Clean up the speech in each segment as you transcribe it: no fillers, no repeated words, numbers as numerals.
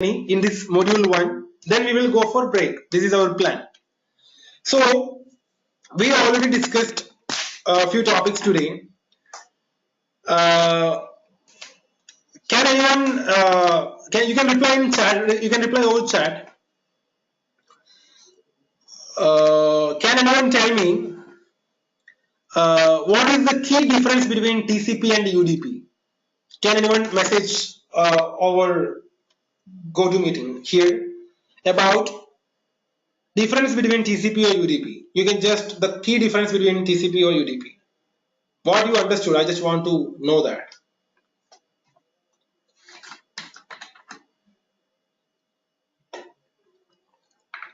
in this module 1, then we will go for break. This is our plan. So we already discussed a few topics today. Can anyone can you can reply in chat, you can reply over chat. Can anyone tell me what is the key difference between TCP and UDP? Can anyone message over GoToMeeting here about difference between TCP or UDP? You can just the key difference between TCP or UDP. What you understood, I just want to know that.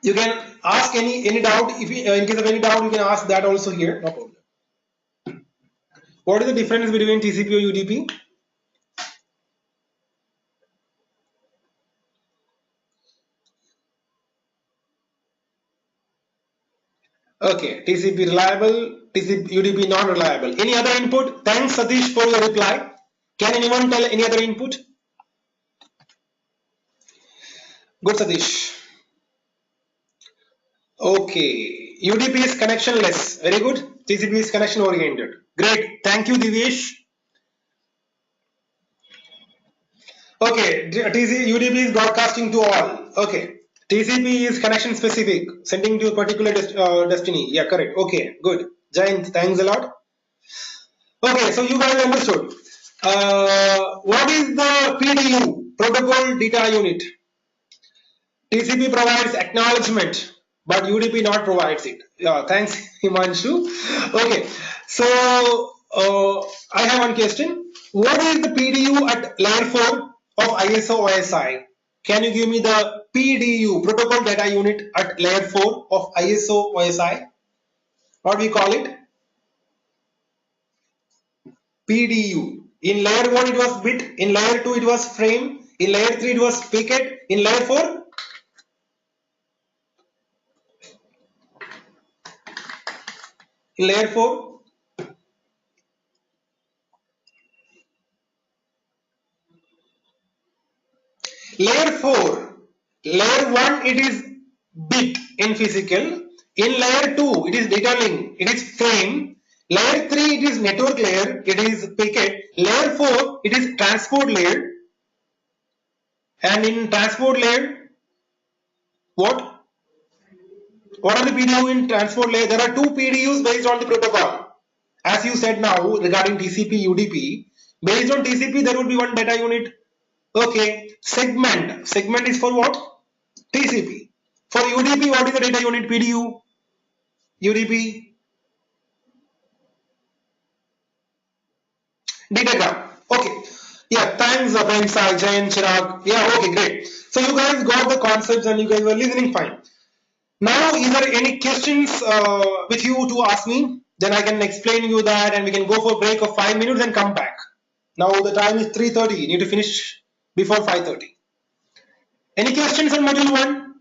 You can ask any doubt. If you, in case of any doubt, you can ask that also here. No problem. What is the difference between TCP or UDP? Okay, TCP reliable, TCP UDP non-reliable. Any other input? Thanks Satish for your reply. Can anyone tell any other input? Good Satish. Okay, UDP is connectionless. Very good. TCP is connection oriented. Great. Thank you, Divyesh. Okay, UDP is broadcasting to all. Okay, TCP is connection specific, sending to a particular destiny. Yeah, correct. Okay, good. Jain, thanks a lot. Okay, so you guys understood. What is the PDU? Protocol Data Unit. TCP provides acknowledgement, but UDP not provides it. Yeah, thanks, Himanshu. Okay, so I have one question. What is the PDU at layer 4 of ISO OSI? Can you give me the PDU, Protocol Data Unit at layer 4 of ISO OSI? What we call it? PDU. In layer 1 it was bit, in layer 2 it was frame, in layer 3 it was packet, in layer 4 in layer 4 layer 4, layer 1 it is bit in physical, in layer 2 it is data link, it is frame, layer 3 it is network layer, it is packet, layer 4 it is transport layer, and in transport layer what? What are the PDU in transport layer? There are two PDUs based on the protocol. As you said now regarding TCP UDP, based on TCP there would be one data unit. Okay, segment is for what? TCP. For UDP, what is the data unit? PDU, UDP, datagram. Okay, yeah, thanks Prem Sai, Jayan, Chirag. Yeah, okay, great. So you guys got the concepts and you guys were listening fine. Now, is there any questions with you to ask me? Then I can explain you that and we can go for a break of 5 minutes and come back. Now the time is 3:30. You need to finish before 5:30. Any questions on module 1?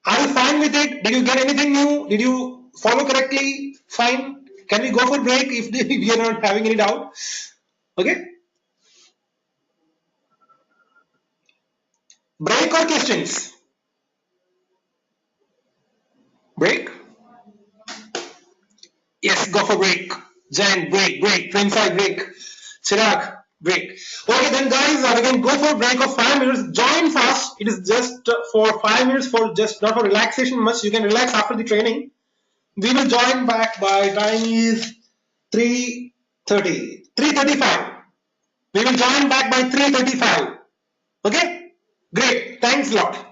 Are you fine with it? Did you get anything new? Did you follow correctly? Fine. Can we go for break if we are not having any doubt? Okay. Break or questions? Break? Yes, go for break. Jan, break. Inside break. Chirag, break. Okay, then guys, we can go for a break of 5 minutes. Join fast. It is just for 5 minutes for just not for relaxation much. You can relax after the training. We will join back by time is 3:30. 3:35. We will join back by 3:35. Okay? Great. Thanks a lot.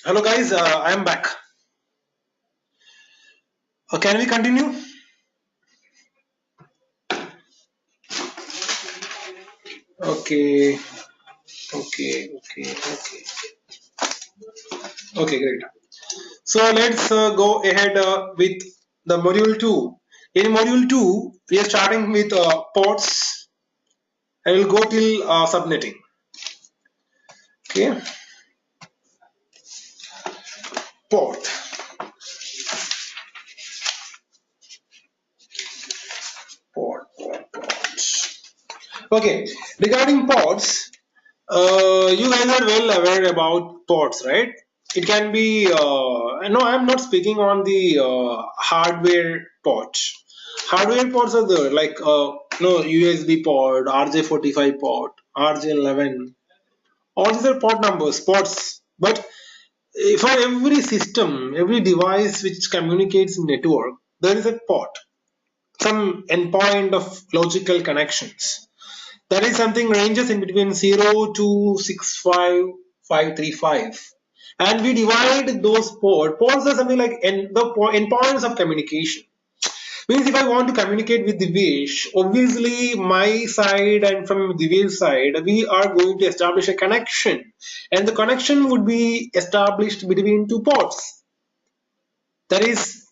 Hello guys, I am back. Can we continue? Okay, okay. Okay, great. So let's go ahead with the module 2. In module 2, we are starting with ports and we'll go till subnetting. Okay, port, ports. Okay, regarding ports, you guys are well aware about ports, right? It can be, no, I'm not speaking on the hardware ports. Hardware ports are there, like no USB port, RJ45 port, RJ11. All these are port numbers, ports. But for every system, every device which communicates in network, there is a port, some endpoint of logical connections. That is something ranges in between 0 to 65535. And we divide those ports. Ports are something like endpoints of communication. Means if I want to communicate with Divesh, obviously my side and from Divesh's side, we are going to establish a connection. And the connection would be established between two ports. That is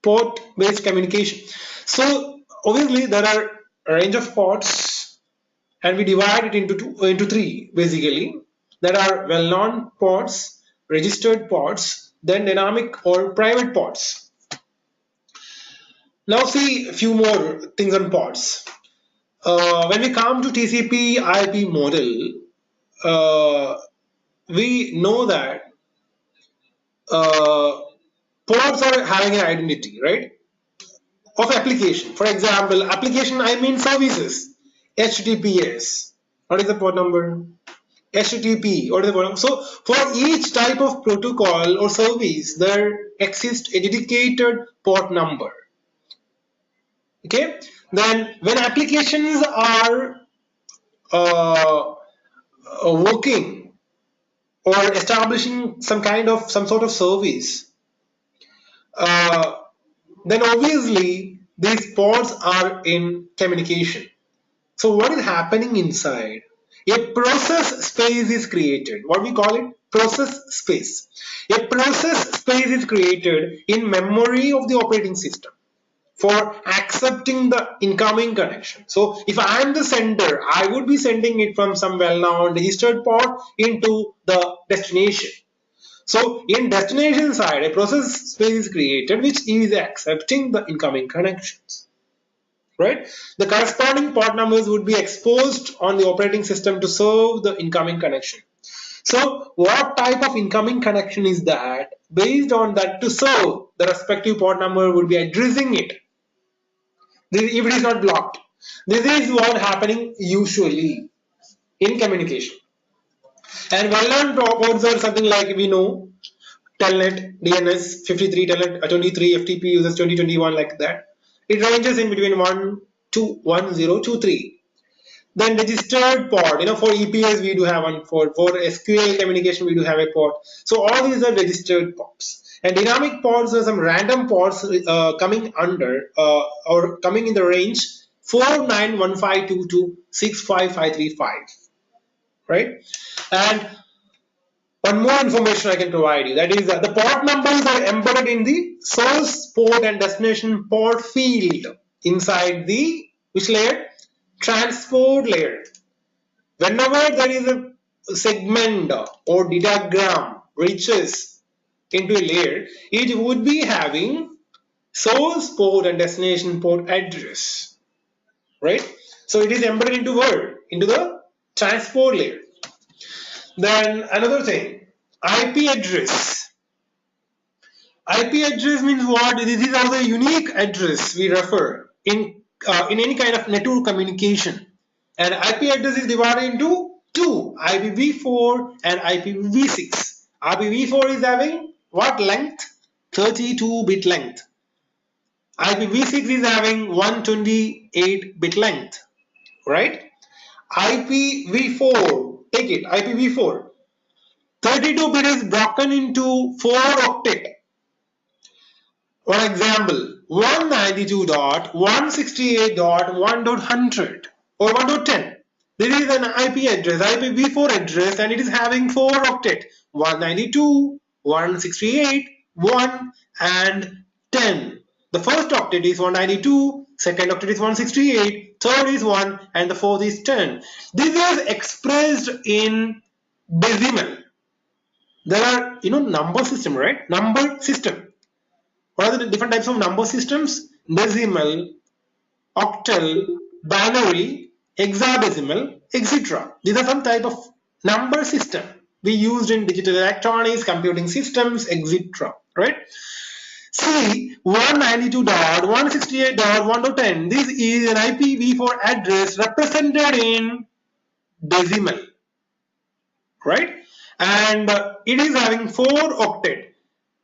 port based communication. So obviously there are a range of ports and we divide it into three basically, that are well-known ports, registered ports, then dynamic or private ports. Now see a few more things on ports. When we come to TCP IP model, uh, we know that uh, ports are having an identity, right, of application. For example, application I mean services, HTTPS. What is the port number? HTTP or the bottom. So for each type of protocol or service, there exists a dedicated port number. Okay. Then when applications are uh, working or establishing some sort of service, uh, then obviously these ports are in communication. So what is happening inside? A process space is created. What we call it? Process space. A process space is created in memory of the operating system for accepting the incoming connection. So if I am the sender, I would be sending it from some well-known registered port into the destination. So in destination side, a process space is created which is accepting the incoming connections, right? The corresponding port numbers would be exposed on the operating system to serve the incoming connection. So what type of incoming connection is that? Based on that, to serve the respective port number would be addressing it if it is not blocked. This is what happening usually in communication. And well-known ports are something like we know Telnet, DNS 53, Telnet 23, FTP uses 2021 like that. It ranges in between 1 to 1023. Then registered port, for EPS we do have one port, for SQL communication we do have a port. So all these are registered ports. And dynamic ports are some random ports coming under or coming in the range 491522 right? And one more information I can provide you, that is the port numbers are embedded in the source port and destination port field inside the which layer? Transport layer. Whenever there is a segment or datagram reaches into a layer, it would be having source port and destination port address, right? So it is embedded into where? Into the transport layer. Then another thing, IP address. IP address means what? This is also a unique address we refer in any kind of network communication. And IP address is divided into two, IPv4 and IPv6. IPv4 is having what length? 32-bit length. IPv6 is having 128-bit length, right? IPv4, take it, IPv4. 32-bit is broken into 4 octet. For example, 192.168.1.100 or 1.10. This is an IP address, IPv4 address, and it is having 4 octet: 192, 168, 1 and 10. The first octet is 192, second octet is 168, third is 1, and the fourth is 10. This is expressed in decimal. There are, number system, right? Number system. What are the different types of number systems? Decimal, octal, binary, hexadecimal, etc. These are some type of number system we used in digital electronics, computing systems, etc. Right? See, 192.168.1.10. This is an IPv4 address represented in decimal, right? And it is having 4 octet.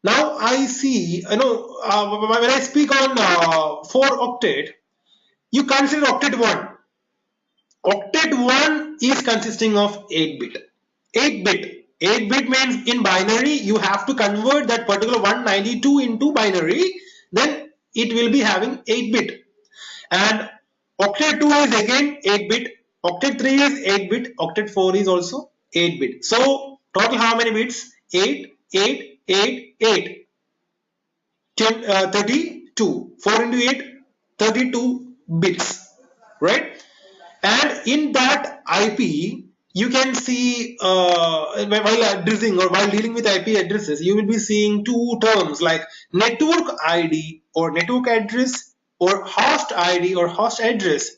Now I see, when I speak on 4 octet, you consider octet 1. Octet 1 is consisting of 8 bit. 8 bit. 8 bit means in binary, you have to convert that particular 192 into binary, then it will be having 8 bit. And octet 2 is again 8 bit. Octet 3 is 8 bit. Octet 4 is also 8 bit. So total how many bits? 8, 8, 8, 8. 32. 4 into 8, 32 bits, right? And in that IP, you can see while addressing or while dealing with IP addresses, you will be seeing two terms like network ID or network address or host ID or host address.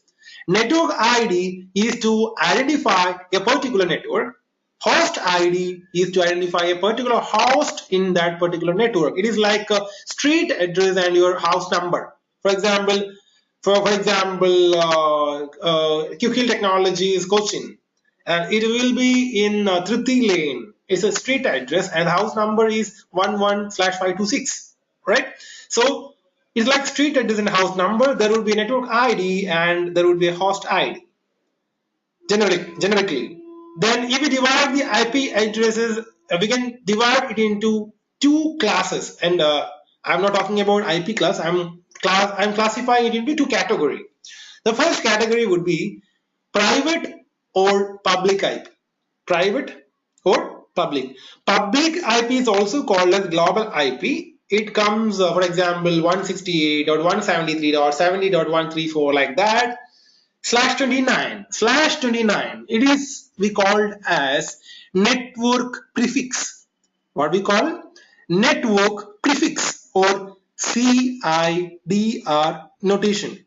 Network ID is to identify a particular network. Host ID is to identify a particular host in that particular network. It is like a street address and your house number. For example, QHIL Technologies Cochin, and it will be in Tripti Lane. It's a street address and the house number is 11/526, right? So it's like street address and house number. There will be a network ID and there will be a host ID generically. Then if we divide the IP addresses, we can divide it into two classes, and I'm not talking about IP class. I'm classifying it into two categories. The first category would be private or public IP. Private or public. Public IP is also called as global IP. It comes, for example, 168.173.70.134 like that. /29 it is we called as network prefix. What we call network prefix or CIDR notation.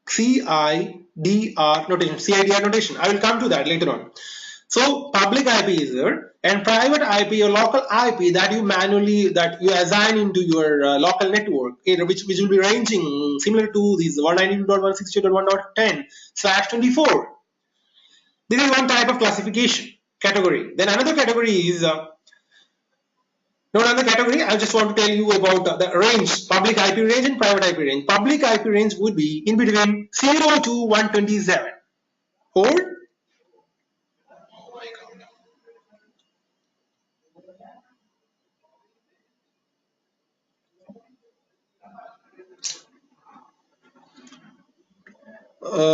CIDR notation. I will come to that later on. So public IP is there, and private IP or local IP that you assign into your local network, which will be ranging similar to this 192.168.1.10/24. This is one type of classification category. Then another category is I just want to tell you about the range, public IP range and private IP range. Public IP range would be in between 0 to 127 or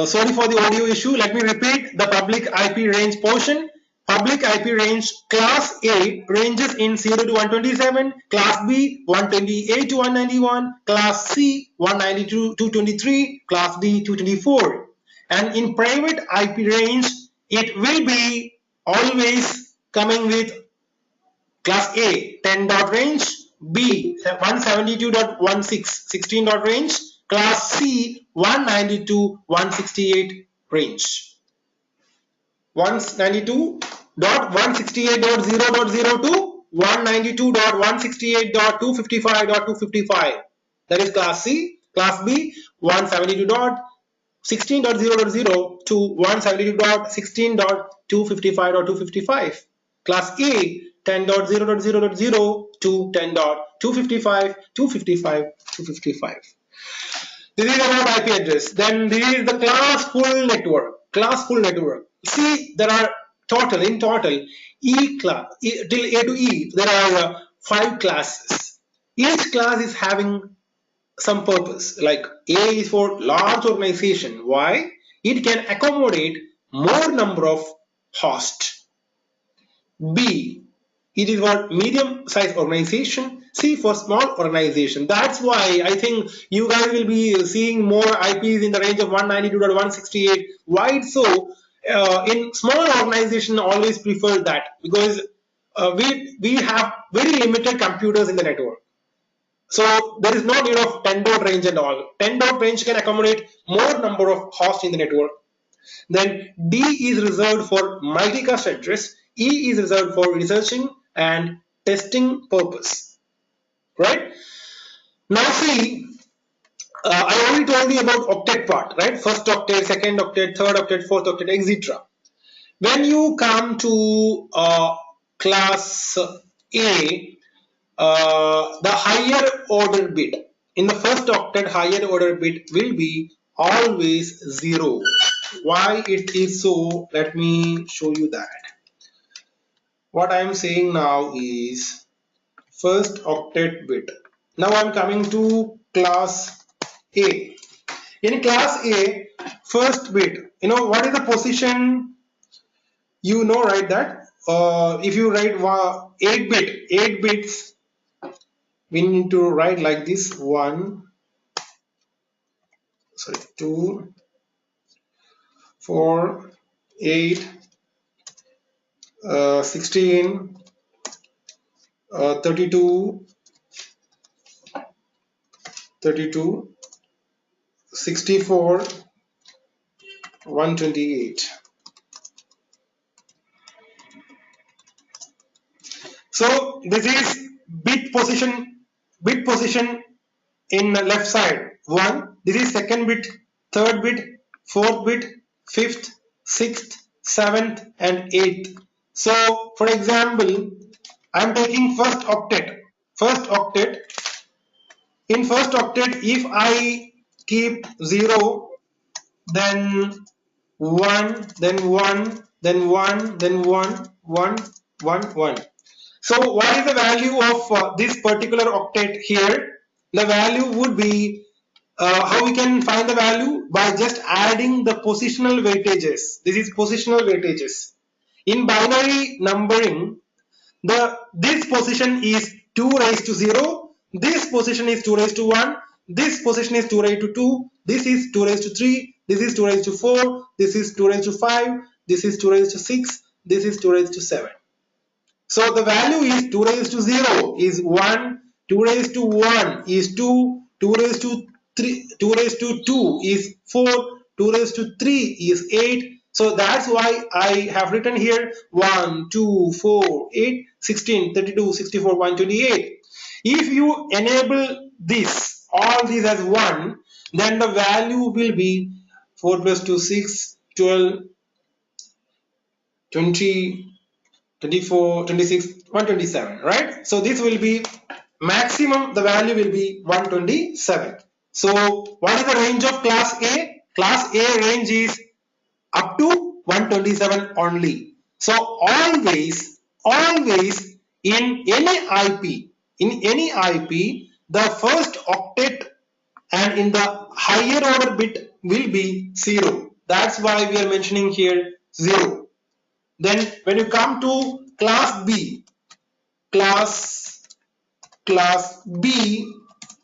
sorry for the audio issue. Let me repeat the public IP range portion. Public IP range class A ranges in 0 to 127, class B 128 to 191, class C 192 to 223, class D 224. And in private IP range, it will be always coming with class A 10 dot range, B 172.16 16 dot range, class C 192.168 range. 192.168.0.0 to 192.168.255.255. That is class C. Class B 172.16.0.0 to 172.16.255.255. Class A 10.0.0.0 to 10.255.255.255. This is about IP address. Then this is the class full network. Class full network. See, there are in total till A to E, there are 5 classes. Each class is having some purpose. Like A is for large organization. Why? It can accommodate more number of hosts. B, it is for medium sized organization. C for small organization. That's why I think you guys will be seeing more IPs in the range of 192.168. Why it's so? In small organization always prefer that because we have very limited computers in the network. So there is no need of 10 dot range and all. 10 dot range can accommodate more number of hosts in the network. Then D is reserved for multicast address. E is reserved for researching and testing purpose. Right? Now see, I already told you about octet part, right? First octet, second octet, third octet, fourth octet, etc. When you come to class A, the higher order bit in the first octet, higher order bit will be always 0. Why it is so? Let me show you that. What I am saying now is first octet bit. Now I am coming to class A. In class A, first bit, you know what is the position? You know, right? That if you write 8 bits, we need to write like this: 1, sorry, 2, 4, 8, 16, 32, 32, 64, 128. So this is bit position in left side 1. This is second bit, third bit, fourth bit, fifth, sixth, seventh, and eighth. So for example, I am taking first octet. First octet. In first octet, if I keep 0, then 1, then 1, then 1, then 1, 1, 1, 1. So what is the value of this particular octet here? The value would be, how we can find the value? By just adding the positional weightages. This is positional weightages. In binary numbering, this position is 2 raised to 0, this position is 2 raised to 1, this position is 2 raised to 2, this is 2 raised to 3, this is 2 raised to 4, this is 2 raised to 5, this is 2 raised to 6, this is 2 raised to 7. So the value is 2 raised to 0 is 1, 2 raised to 1 is 2, 2 raised to 3, 2 raised to 2 is 4, 2 raised to 3 is 8. So that's why I have written here 1, 2, 4, 8, 16, 32, 64, 128. If you enable this, all these as 1, then the value will be 4 plus 2, 6, 12, 20, 24, 26, 127, right? So this will be maximum, the value will be 127. So what is the range of class A? Class A range is up to 127 only. So always in any IP, the first octet and in the higher order bit will be 0. That's why we are mentioning here 0. Then when you come to class B, class B,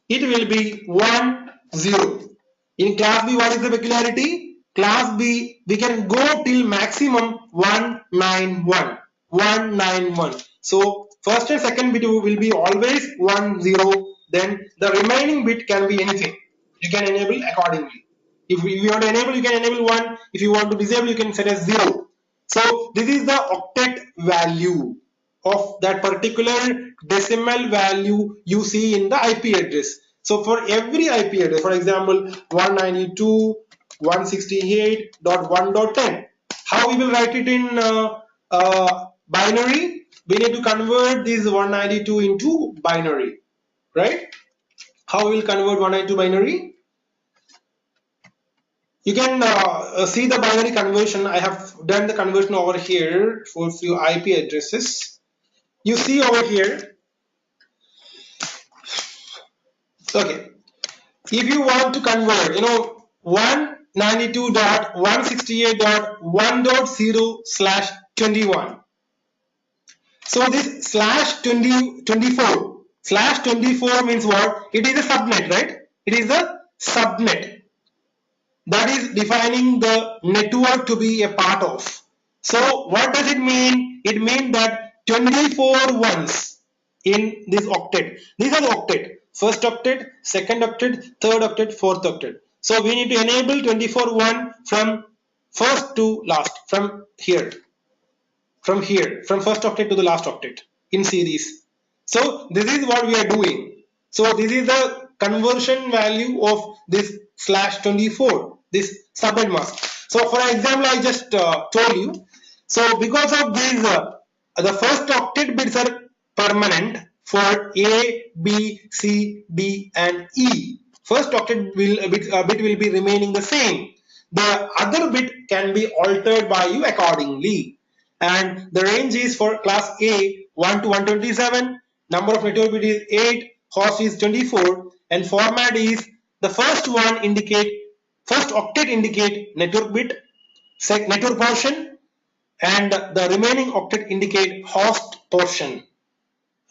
it will be 1, 0. In class B, what is the peculiarity? Class B, we can go till maximum 191. 191. So first and second bit will be always 1, 0. Then the remaining bit can be anything. You can enable accordingly. If you want to enable, you can enable 1. If you want to disable, you can set as 0. So this is the octet value of that particular decimal value you see in the IP address. So for every IP address, for example, 192.168.1.10, how we will write it in binary? We need to convert this 192 into binary, right? How we will convert 192 binary? You can see the binary conversion. I have done the conversion over here for few IP addresses. You see over here. Okay. If you want to convert, 192.168.1.0/21. So this slash 24 means what? It is a subnet, right? It is a subnet that is defining the network to be a part of. So what does it mean? It means that 24 ones in this octet. These are the octet. First octet, second octet, third octet, fourth octet. So we need to enable 24 one from first to last, from first octet to the last octet in series. So this is what we are doing. So this is the conversion value of this slash 24, this subnet mask. So for example, I just told you. So because of this, the first octet bits are permanent for A, B, C, D, and E. First octet bit will be remaining the same. The other bit can be altered by you accordingly. And the range is for class A 1 to 127, number of network bit is 8, host is 24, and format is the first octet indicate network bit, network portion, and the remaining octet indicate host portion.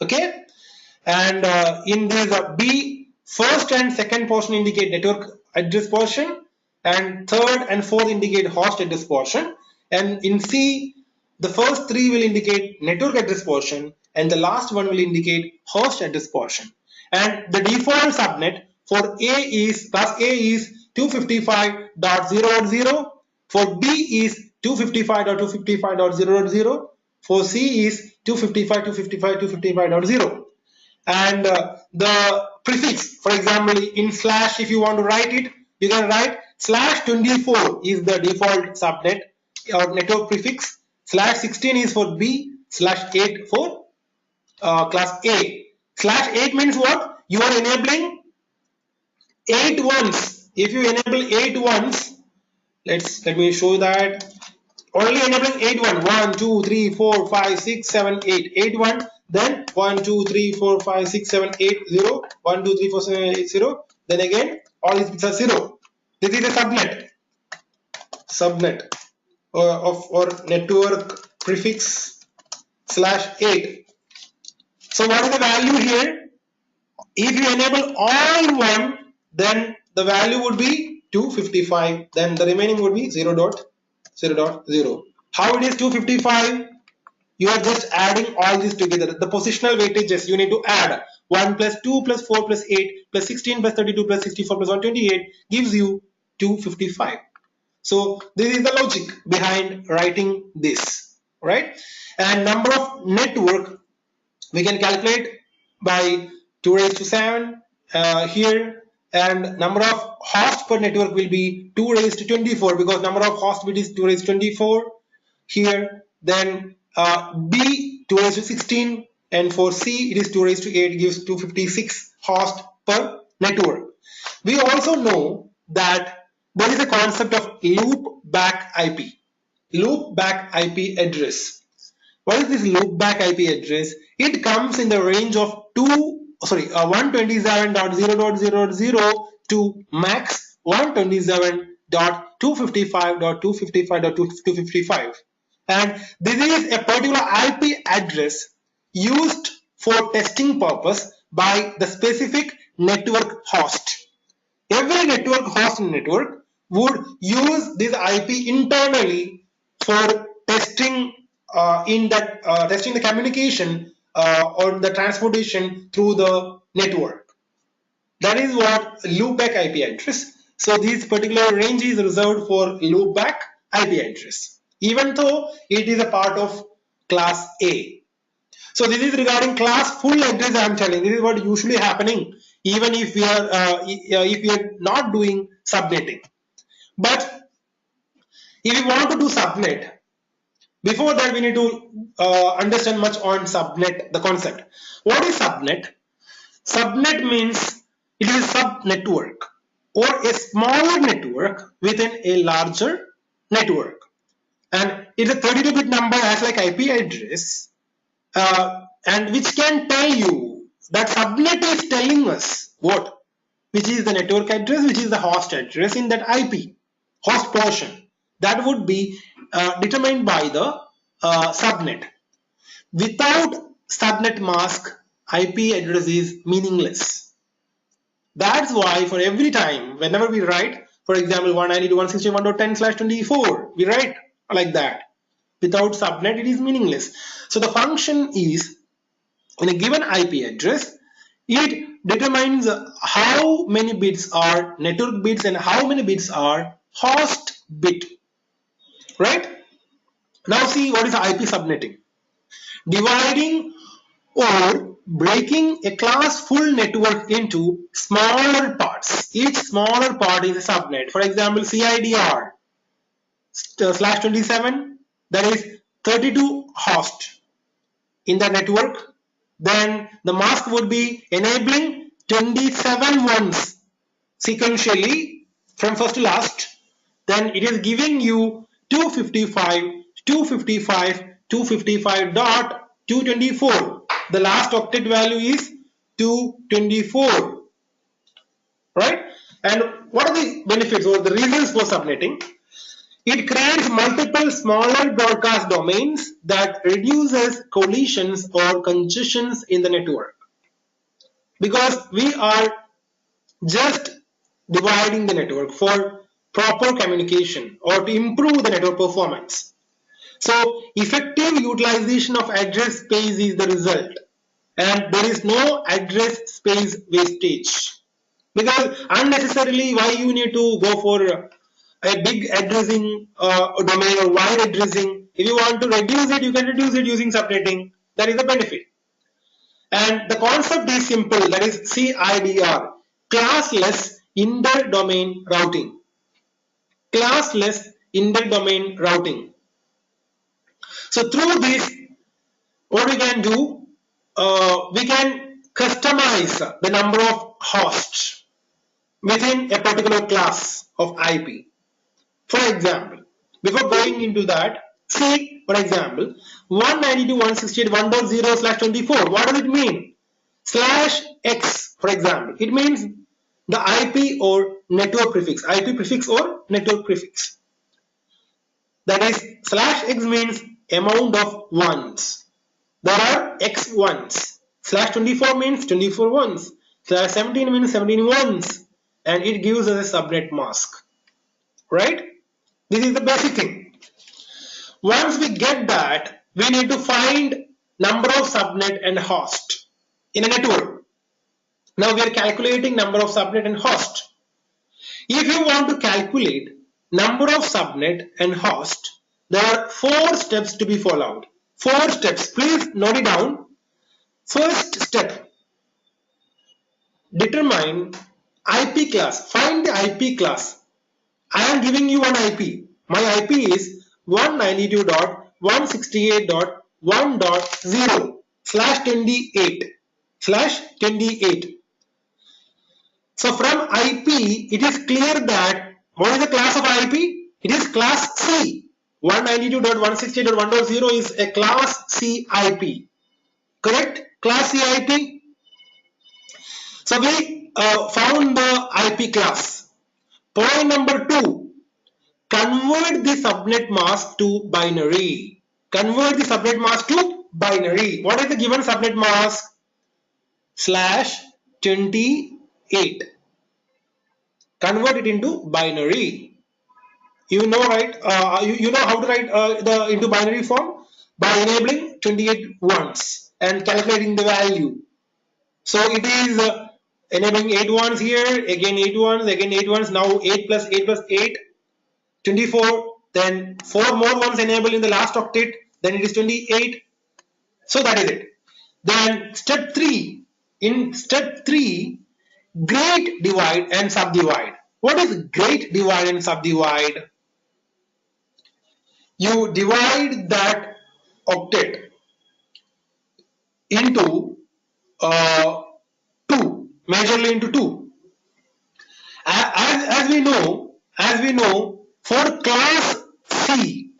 Okay, and in this B, first and second portion indicate network address portion, and third and fourth indicate host address portion, and in C, the first three will indicate network address portion, and the last one will indicate host address portion. And the default subnet for class A is 255.0.0, for B is 255.255.0.0, for C is 255.255.255.0. And the prefix, for example, in slash, if you want to write it, you can write slash 24 is the default subnet or network prefix, slash 16 is for B, slash 8 for class A. Slash 8 means what? You are enabling 8 ones. If you enable 8 ones, let me show that. Only enabling 8 1, 1 2 3 4 5 6 7 8 8 1, then 1 2 3 4 5 6 7 8 0, 1 2 3 4 7 8 0, then again all these bits are 0. This is a subnet of or network prefix slash 8. So what is the value here? If you enable all 1, then the value would be 255, then the remaining would be 0.0.0. How it is 255? You are just adding all these together. The positional weightages you need to add. 1 plus 2 plus 4 plus 8 plus 16 plus 32 plus 64 plus 128 gives you 255. So this is the logic behind writing this, right? And number of network we can calculate by 2 raised to 7 here, and number of hosts per network will be 2 raised to 24 because number of host bit is 2 raised to 24 here. Then B 2 raised to 16, and for C it is 2 raised to 8, gives 256 host per network. We also know that there is a concept of loop back IP, loop back IP address. What is this loop back IP address? It comes in the range of 127.0.0.0 to max 127.255.255.255, and this is a particular IP address used for testing purpose by the specific network host. Every network host in network would use this IP internally for testing testing the communication or the transportation through the network. That is what loopback IP address. So this particular range is reserved for loopback IP address, even though it is a part of class A. So this is regarding class full address. I am telling this is what usually happening even if we are not doing subnetting. But if we want to do subnet, before that we need to understand much on subnet, the concept. What is subnet? Subnet means it is a sub network. or a smaller network within a larger network. And it's a 32-bit number as like IP address, and which can tell you that subnet is telling us what, which is the network address, which is the host address in that IP host portion. That would be determined by the subnet. Without subnet mask, IP address is meaningless. That's why for every time, whenever we write, for example, 192.168.1.10/24, we write like that. Without subnet, it is meaningless. So the function is, in a given IP address, it determines how many bits are network bits and how many bits are host bit, right? Now see what is IP subnetting. Dividing or breaking a class full network into smaller parts. Each smaller part is a subnet. For example, CIDR /27, that is 32 hosts in the network. Then the mask would be enabling 27 ones sequentially from first to last. Then it is giving you 255, 255, 255.224. The last octet value is 224, right? And what are the benefits or the reasons for subnetting? It creates multiple smaller broadcast domains that reduces collisions or congestions in the network, because we are just dividing the network for proper communication or to improve the network performance. So effective utilization of address space is the result, and there is no address space wastage, because unnecessarily why you need to go for a big addressing domain or wide addressing. If you want to reduce it, you can reduce it using subnetting. That is the benefit. And the concept is simple, that is CIDR, classless inter-domain routing. Classless inter-domain routing. So through this, what we can do, we can customize the number of hosts within a particular class of IP. For example, before going into that, see, for example, 192.168.1.0/24. What does it mean? /x, for example, it means the IP or network prefix, IP prefix or network prefix. That is, /x means amount of ones. There are x ones. /24 means 24 ones. /17 means 17 ones. And it gives us a subnet mask. Right? This is the basic thing. Once we get that, we need to find number of subnet and host in a network. Now we are calculating number of subnet and host. If you want to calculate number of subnet and host, there are 4 steps to be followed. 4 steps. Please note it down. First step, determine IP class. Find the IP class. I am giving you one IP. My IP is 192.168.1.0/28/28. So from IP, it is clear that what is the class of IP? It is class C. 192.168.1.0 is a class C IP. Correct? Class C IP. So we found the IP class. Point number 2. Convert the subnet mask to binary. Convert the subnet mask to binary. What is the given subnet mask? /28. Convert it into binary. You know, right? You know how to write the into binary form by enabling 28 ones and calculating the value. So it is enabling 8 ones here, again 8 ones, again 8 ones. Now 8 plus 8 plus 8, 24. Then 4 more ones enabled in the last octet. Then it is 28. So that is it. Then step 3. In step 3, great divide and subdivide. What is great divide and subdivide? You divide that octet into 2, majorly into 2, As we know, for class C,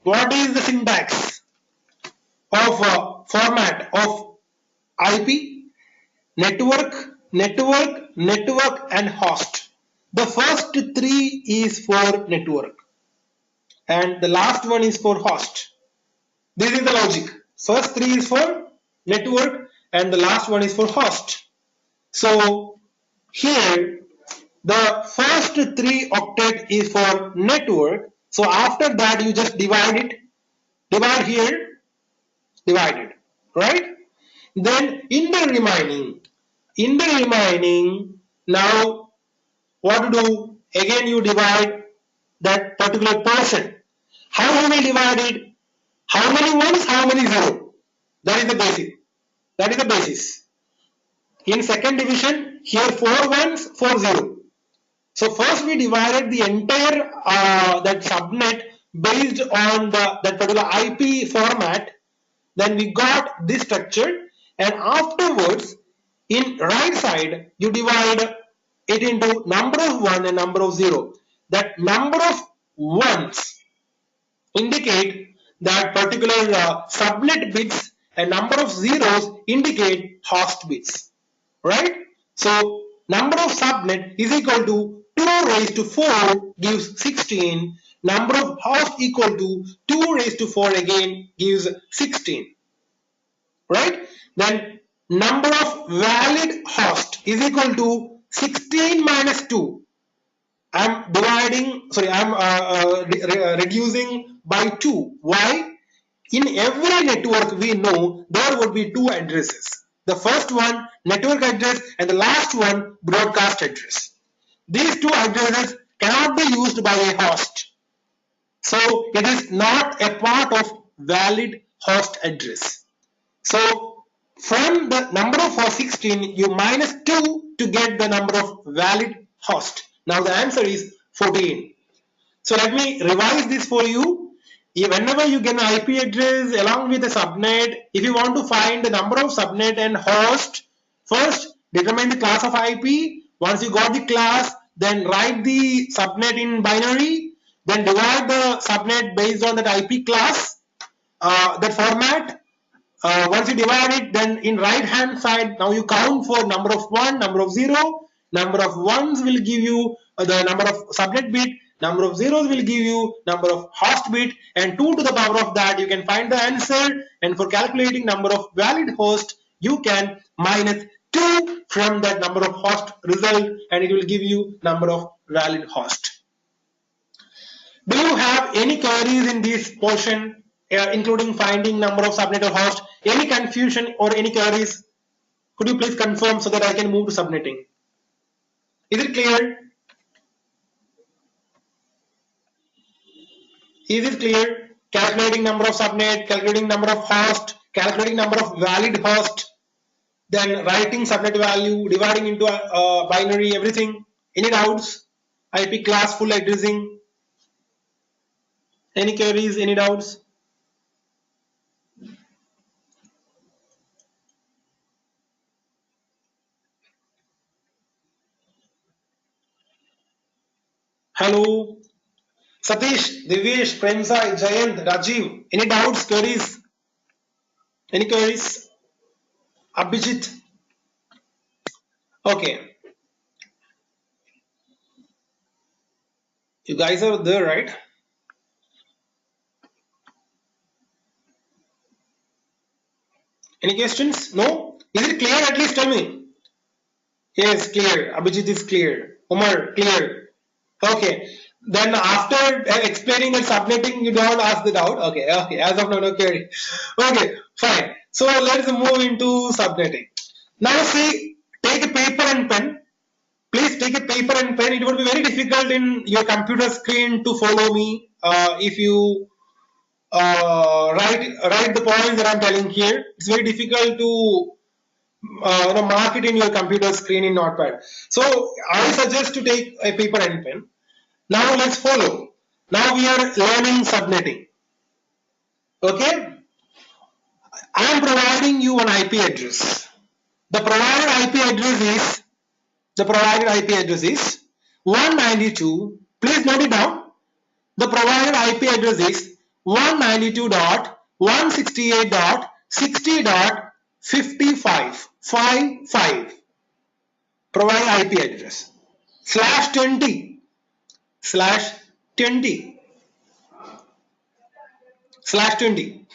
what is the syntax of format of IP? Network, and host. The first three is for network, and the last one is for host. This is the logic. First three is for network, and the last one is for host. So here the first three octet is for network. So after that you just divide it. Divide here, divide it, right? Then in the remaining, now what to do? Again you divide that particular portion. How you will divide it? How many ones? How many zero? That is the basic. That is the basis. In second division, here 4 ones, 4 zero. So first we divided the entire that subnet based on that particular IP format. Then we got this structure, and afterwards in right side you divide it into number of 1 and number of 0. That number of ones indicate that particular subnet bits, and number of zeros indicate host bits, right? So number of subnet is equal to 2 raised to 4 gives 16. Number of host equal to 2 raised to 4 again gives 16, right? Then number of valid host is equal to 16 minus 2. I'm reducing by 2. Why? In every network we know there would be two addresses. The first one network address, and the last one broadcast address. These two addresses cannot be used by a host. So it is not a part of valid host address. So from the number of host 16, you minus 2 to get the number of valid host. Now the answer is 14. So let me revise this for you. Whenever you get an IP address along with a subnet, if you want to find the number of subnet and host, first determine the class of IP. Once you got the class, then write the subnet in binary, then divide the subnet based on that IP class, that format. Once you divide it, then in right hand side, now you count for number of 1, number of 0. Number of ones will give you the number of subnet bit, number of zeros will give you number of host bit, and 2 to the power of that you can find the answer. And for calculating number of valid host, you can minus 2 from that number of host result, and it will give you number of valid host. Do you have any queries in this portion, including finding number of subnet or host? Any confusion or any queries? Could you please confirm so that I can move to subnetting? Is it clear? Is it clear? Calculating number of subnet, calculating number of host, calculating number of valid host, then writing subnet value, dividing into binary, everything. Any doubts? IP class, full addressing. Any queries? Any doubts? Hello? Satish, Divyesh, Premsa, Jayant, Rajiv. Any doubts, queries? Any queries? Abhijit. Okay. You guys are there, right? Any questions? No? Is it clear? At least tell me. Yes, clear. Abhijit is clear. Umar, clear. Okay. Then after explaining and submitting, you don't ask the doubt. Okay, okay. As of now, no query. Okay, fine. So let's move into subnetting. Now see, take a paper and pen. Please take a paper and pen. It would be very difficult in your computer screen to follow me if you write the points that I'm telling here. It's very difficult to mark it in your computer screen in Notepad. So I suggest to take a paper and pen. Now let's follow. Now we are learning subnetting. Okay, I am providing you an IP address. The provided IP address is The provided IP address is 192. Please note it down. The provided IP address is 192.168.60.55. Provided IP address slash 20 slash 20 slash 20.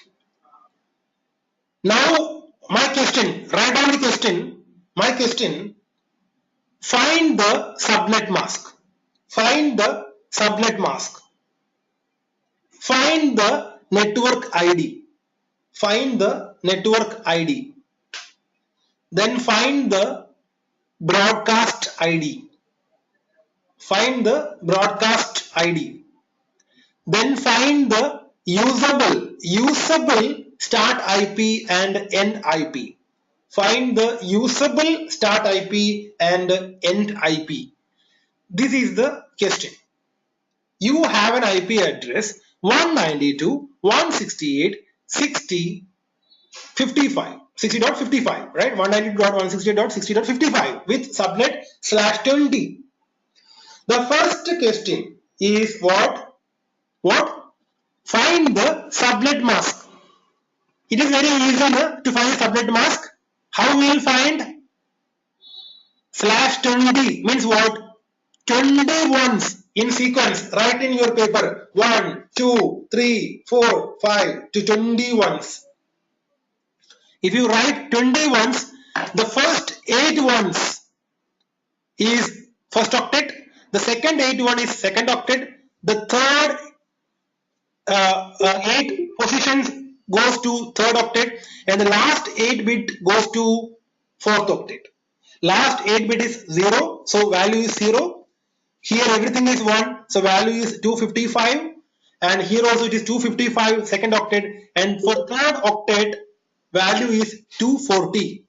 Now my question, write down the question. My question, find the subnet mask. Find the subnet mask. Find the network ID. Find the network ID. Then find the broadcast ID. Find the broadcast ID. Then find the usable start IP and end IP. Find the usable start IP and end IP. This is the question. You have an IP address 192.168.60.55. 60.55, right? 192.168.60.55 with subnet slash 20. The first question is what? What? Find the subnet mask. It is very easy to find the subnet mask. How we will find? Slash 20 means what? 20 ones in sequence. Write in your paper 1, 2, 3, 4, 5 to 20 ones. If you write 20 ones, the first 8 ones is first octet, the second 8 one is second octet, the third 8 positions goes to third octet, and the last 8 bit goes to fourth octet. Last 8 bit is 0, so value is 0. Here everything is 1, so value is 255, and here also it is 255 second octet, and for third octet value is 240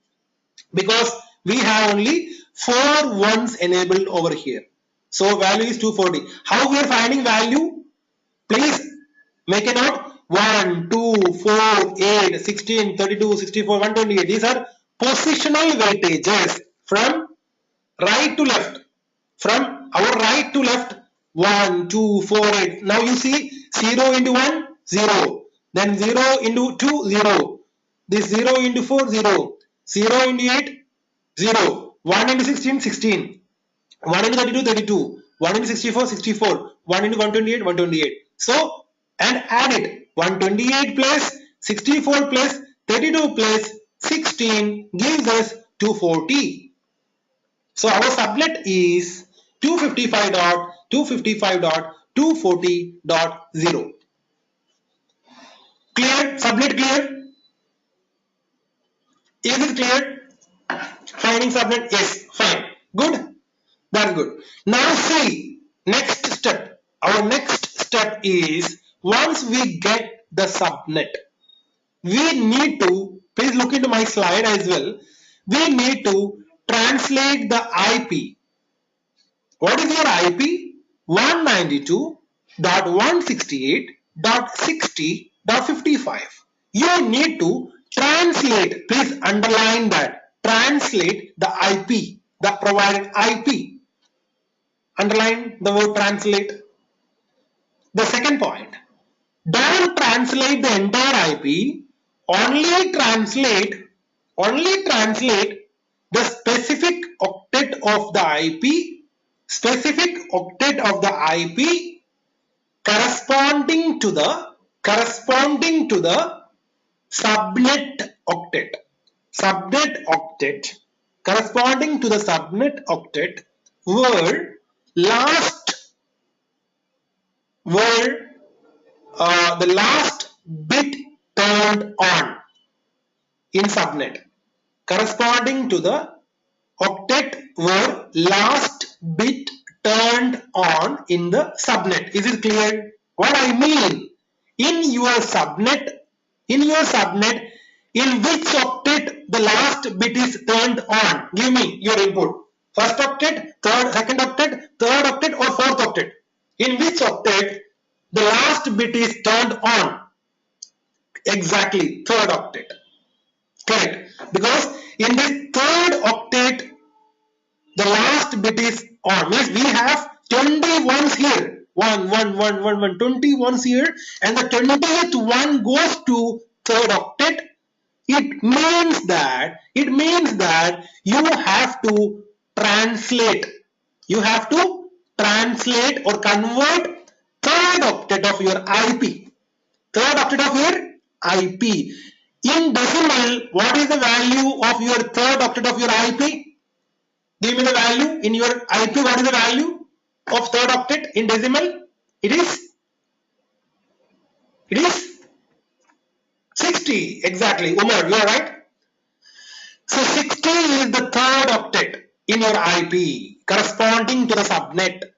because we have only 4 ones enabled over here. So value is 240. How we are finding value? Please make a note. 1, 2, 4, 8, 16, 32, 64, 128. These are positional weightages from right to left. From our right to left, 1, 2, 4, 8. Now you see 0 into 1, 0. Then 0 into 2, 0. This 0 into 4, 0. 0 into 8, 0. 1 into 16, 16. 1 into 32, 32. 1 into 64, 64. 1 into 128, 128. So, and add it. 128 plus 64 plus 32 plus 16 gives us 240. So our subnet is 255.255.240.0. Clear? Subnet clear? Is it clear? Finding subnet? Yes. Fine. Good? That's good. Now see, next step. Our next step is once we get the subnet, we need to, please look into my slide as well, we need to translate the IP. What is your IP? 192.168.60.55. You need to translate, please underline that, translate the IP, the provided IP. Underline the word translate. The second point, don't translate the entire IP, only translate the specific octet of the IP, corresponding to the subnet octet corresponding to the subnet octet where the last bit turned on in subnet, corresponding to the octet where last bit turned on in the subnet. Is it clear? What I mean, in your subnet, in which octet the last bit is turned on? Give me your input. First octet, second octet, third octet, or fourth octet? In which octet the last bit is turned on? Exactly, third octet. Correct. Because in this third octet, the last bit is on. Means we have 20 ones here. 1, 1, 1, 1, 1, 20 ones here, and the 20th one goes to third octet. It means that you have to translate. You have to translate or convert third octet of your IP. Third octet of your IP. In decimal, what is the value of your third octet of your IP? Give me the value in your IP. What is the value of third octet in decimal? It is 60. Exactly. Umar, you are right. So 60 is the third octet in your IP corresponding to the subnet.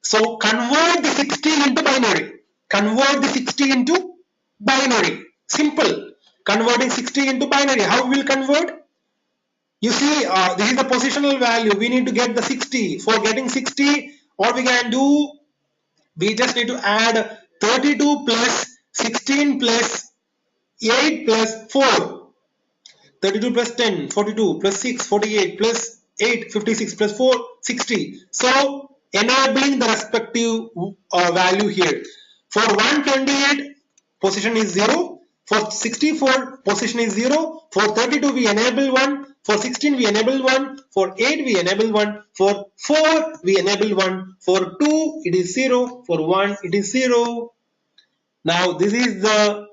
So convert the 60 into binary. Convert the 60 into binary. Simple. Converting 60 into binary. How we will convert? You see, this is the positional value. We need to get the 60. For getting 60, what we can do, we just need to add 32 plus 16 plus 8 plus 4. 32 plus 10, 42 plus 6, 48 plus 8, 56 plus 4, 60. So enabling the respective value here. For 128, position is 0. For 64, position is 0. For 32, we enable 1. For 16, we enable 1. For 8, we enable 1. For 4, we enable 1. For 2, it is 0. For 1, it is 0. Now, this is the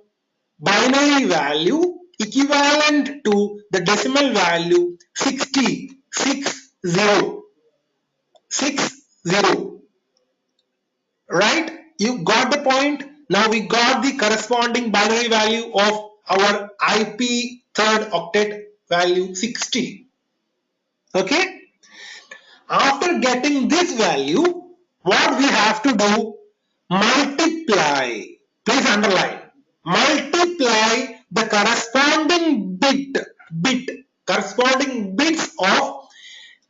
binary value equivalent to the decimal value 60, 60. Right? You got the point? Now we got the corresponding binary value of our IP third octet value 60. Okay? After getting this value, what we have to do? Multiply. Please underline. Multiply the corresponding corresponding bits of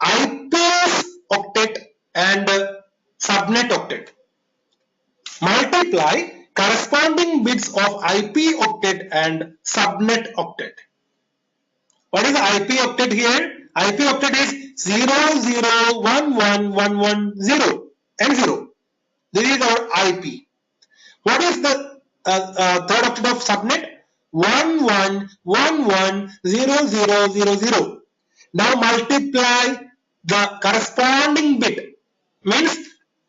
IP's octet and subnet octet. Multiply corresponding bits of IP octet and subnet octet. What is the IP octet here? IP octet is 0011110 and 0. This is our IP. What is the third octet of subnet? 11110000. Now multiply the corresponding bit. Means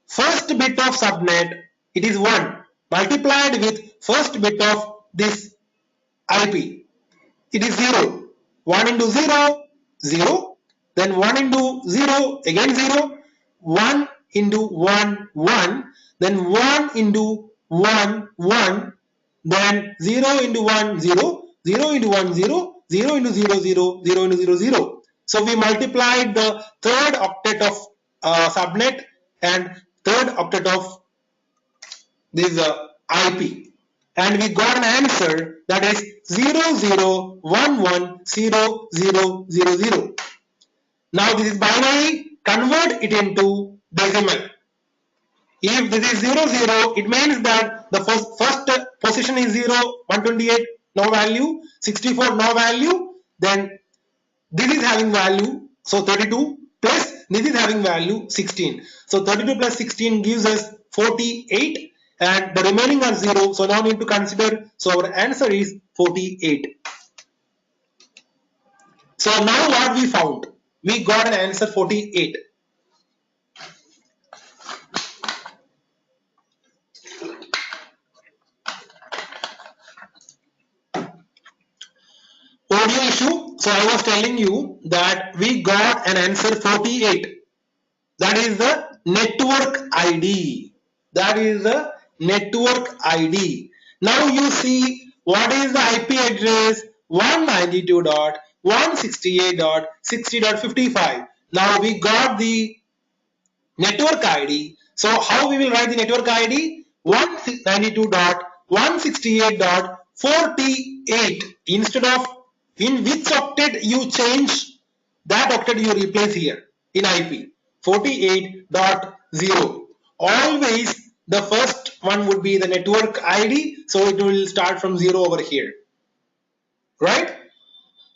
first bit of subnet, it is 1. Multiplied with first bit of this IP, it is 0. 1 into 0, 0. Then 1 into 0, again 0. 1 into 1, 1. Then 1 into 1, 1. Then 0 into 1, 0. 0 into 1, 0. 0 into 0, 0. 0 into 0, 0. So we multiplied the third octet of subnet and third octet of this IP, and we got an answer that is 00110000. Now this is binary, convert it into decimal. If this is 00, it means that the first position is 0, 128 no value, 64 no value, then this is having value, so 32, plus this is having value 16. So 32 plus 16 gives us 48, and the remaining are 0, so now need to consider, so our answer is 48. So now what we found? We got an answer 48. Audio issue. So I was telling you that we got an answer 48. That is the network ID. That is the network ID. Now you see what is the IP address 192.168.60.55. Now we got the network ID. So how we will write the network ID? 192.168.48. Instead of in which octet you change, that octet you replace here in IP. 48.0. Always the first one would be the network ID, so it will start from 0 over here. Right?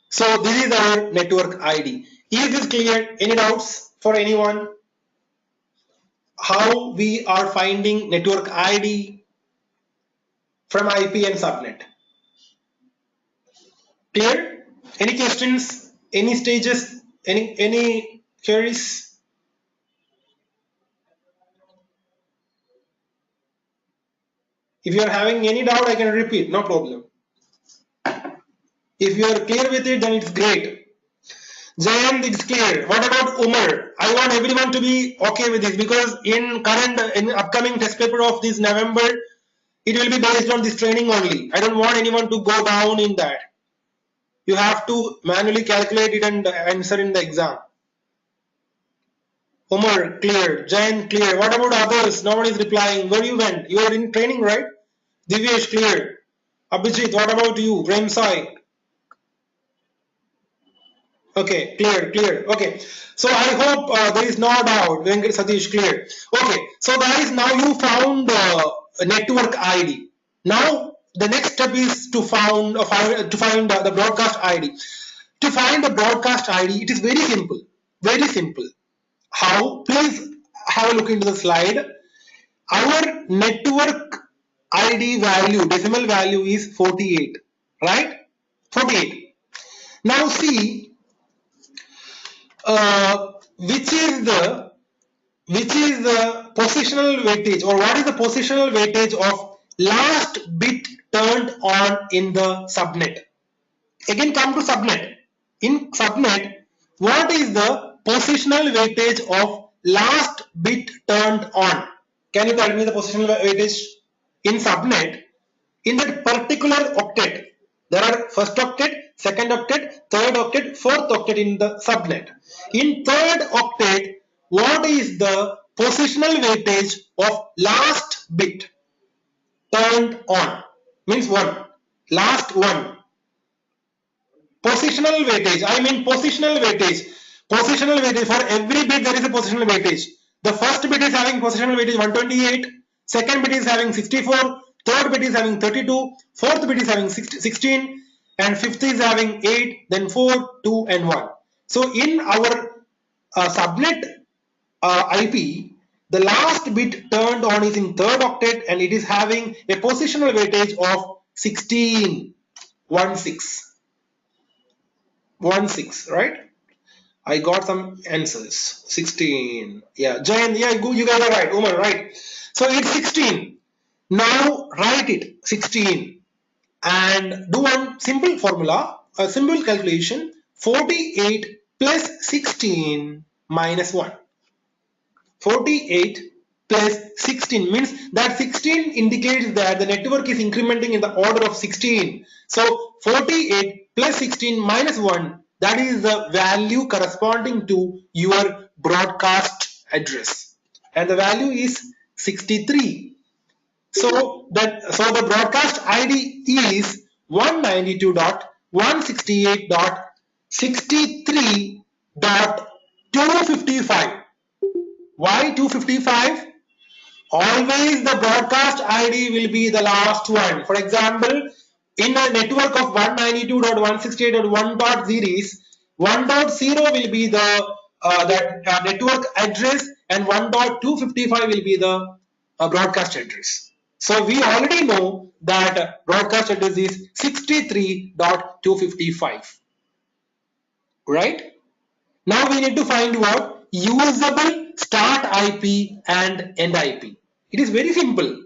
So this is our network ID. Is this clear? Any doubts? for anyone? How we are finding network ID from IP and subnet? Clear? Any questions? Any stages? Any queries? If you are having any doubt, I can repeat, no problem. If you are clear with it, then it's great. Jayant, it's clear. What about Umar? I want everyone to be okay with this because in upcoming test paper of this November, it will be based on this training only. I don't want anyone to go down in that. You have to manually calculate it and answer in the exam. Umar, clear. Jayant, clear. What about others? No one is replying. Where you went? You are in training, right? Divyesh, clear. Abhijit, what about you? Premsai? Okay, clear. Okay, so I hope there is no doubt. Venkat Satish, clear. Okay, so guys, now you found network ID. Now the next step is to find the broadcast ID. To find the broadcast ID, it is very simple. Very simple. How? Please have a look into the slide. Our network ID value, decimal value is 48, right? 48. Now see, which is the positional weightage, or what is the positional weightage of last bit turned on in the subnet? Again, come to subnet. In subnet, what is the positional weightage of last bit turned on? Can you tell me the positional weightage in subnet? In that particular octet, there are first octet, second octet, third octet, fourth octet in the subnet. In third octet, what is the positional weightage of last bit turned on? Means one. Last one. Positional weightage. I mean positional weightage. Positional weightage. For every bit there is a positional weightage. The first bit is having positional weightage 128. Second bit is having 64. Third bit is having 32. Fourth bit is having 16. And fifth is having 8. Then 4, 2 and 1. So in our subnet IP, the last bit turned on is in third octet and it is having a positional weightage of 16. 16, right? I got some answers. 16. Yeah, Jayan, yeah, you guys are right. Umar, right? So it's 16. Now write it 16 and do one simple formula, a simple calculation. 48 plus 16 minus 1. 48 plus 16 means that 16 indicates that the network is incrementing in the order of 16. So 48 plus 16 minus 1, that is the value corresponding to your broadcast address, and the value is 63. So the broadcast ID is 192.168.63.255. Why 255? Always the broadcast ID will be the last one. For example, in a network of 192.168.1.0, 1.0 will be the network address and 1.255 will be the broadcast address. So we already know that broadcast address is 63.255, right? Now we need to find what? Usable start IP and end IP. It is very simple.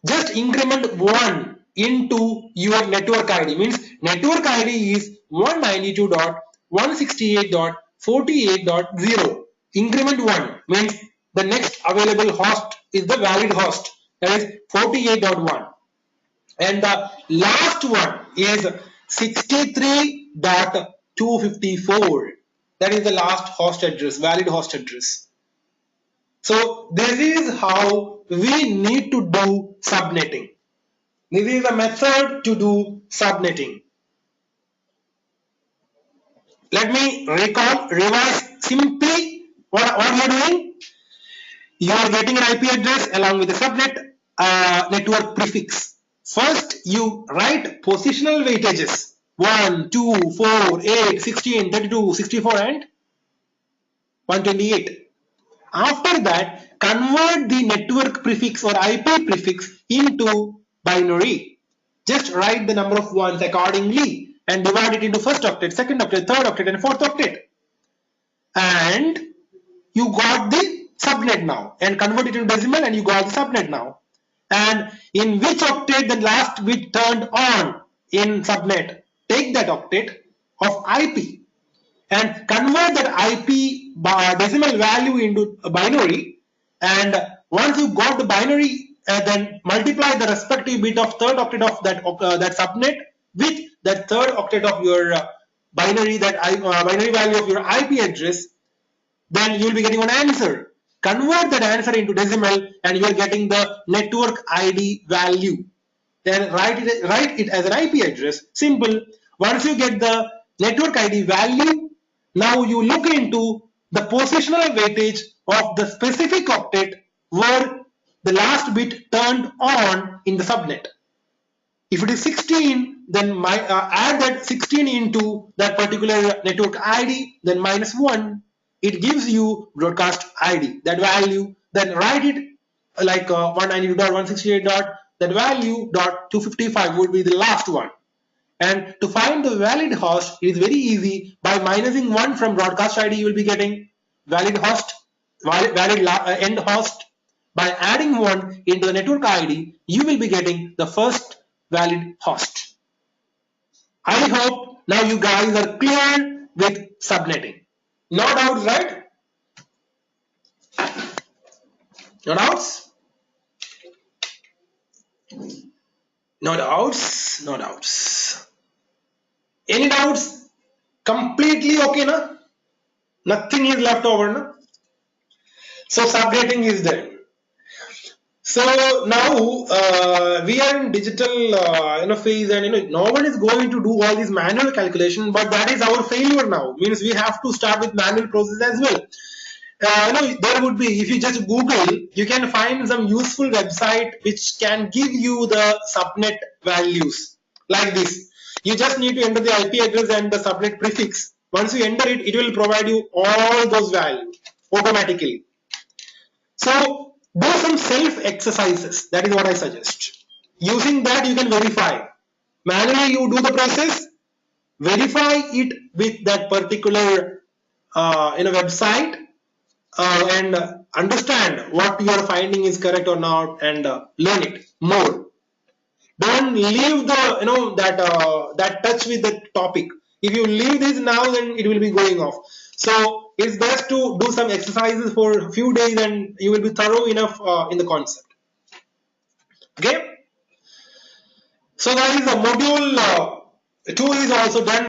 Just increment 1 into your network ID. Means network ID is 192.168.48.0. Increment 1 means the next available host is the valid host. That is 48.1. And the last one is 63.254. That is the last host address, valid host address. So this is how we need to do subnetting. This is a method to do subnetting. Let me revise simply what you are doing. You are getting an IP address along with the subnet network prefix. First, you write positional weightages 1, 2, 4, 8, 16, 32, 64 and 128. After that, convert the network prefix or IP prefix into binary. Just write the number of ones accordingly and divide it into first octet, second octet, third octet, and fourth octet. And you got the subnet now, and convert it into decimal, and you got the subnet now. And in which octet the last bit turned on in subnet, take that octet of IP and convert that IP decimal value into a binary. And once you got the binary, then multiply the respective bit of third octet of that subnet with that third octet of your binary binary value of your IP address. Then you will be getting an answer. Convert that answer into decimal, and you are getting the network ID value. Then write it as an IP address. Simple. Once you get the network ID value, now you look into the positional weightage of the specific octet where the last bit turned on in the subnet. If it is 16, then add that 16 into that particular network ID, then -1. It gives you broadcast ID, that value. Then write it like 192.168. That value .255 would be the last one. And to find the valid host, it is very easy. By minusing 1 from broadcast ID, you will be getting valid host, valid end host. By adding 1 into the network ID, you will be getting the first valid host. I hope now you guys are clear with subnetting. No doubts, right? No doubts? No doubts? No doubts. Any doubts? Completely okay, na? Nothing is left over, na? So subnetting is done. So now we are in digital phase, and no one is going to do all these manual calculation, but that is our failure now. Means we have to start with manual process as well. There would be, if you just Google, you can find some useful website which can give you the subnet values like this. You just need to enter the IP address and the subnet prefix. Once you enter it, it will provide you all those values automatically. So do some self exercises. That is what I suggest. Using that, you can verify. Manually, you do the process, verify it with that particular website, and understand what you are finding is correct or not, and learn it more. Don't leave the that touch with the topic. If you leave this now, then it will be going off. So it's best to do some exercises for a few days, and you will be thorough enough in the concept. Okay. So guys, the module 2 is also done.